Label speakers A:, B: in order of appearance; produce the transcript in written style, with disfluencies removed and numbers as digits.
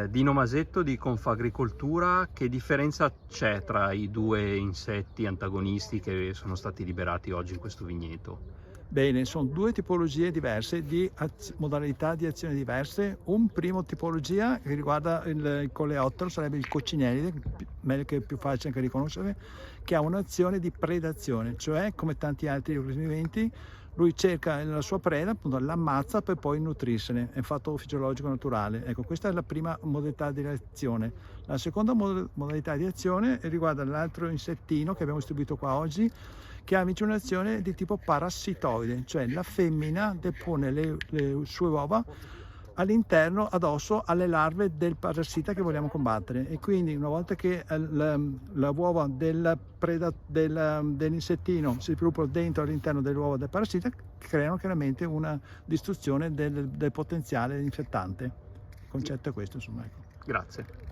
A: Dino Masetto di Confagricoltura. Che differenza c'è tra i due insetti antagonisti che sono stati liberati oggi in questo vigneto?
B: Bene, sono due tipologie diverse di modalità di azione diverse. Un primo tipologia che riguarda il coleottero, sarebbe il coccinelle, meglio che è più facile anche riconoscere, che ha un'azione di predazione, cioè come tanti altri organismi viventi, lui cerca la sua preda, appunto l'ammazza per poi nutrirsene, è un fatto fisiologico naturale. Ecco, questa è la prima modalità di azione. La seconda modalità di azione riguarda l'altro insettino che abbiamo distribuito qua oggi, che ha invece un'azione di tipo parassitoide, cioè la femmina depone le sue uova all'interno, addosso alle larve del parassita che vogliamo combattere, e quindi una volta che la uova dell'insettino si sviluppano dentro all'interno delle uova del parassita, creano chiaramente una distruzione del potenziale infettante. Il concetto è questo, insomma. Ecco.
A: Grazie.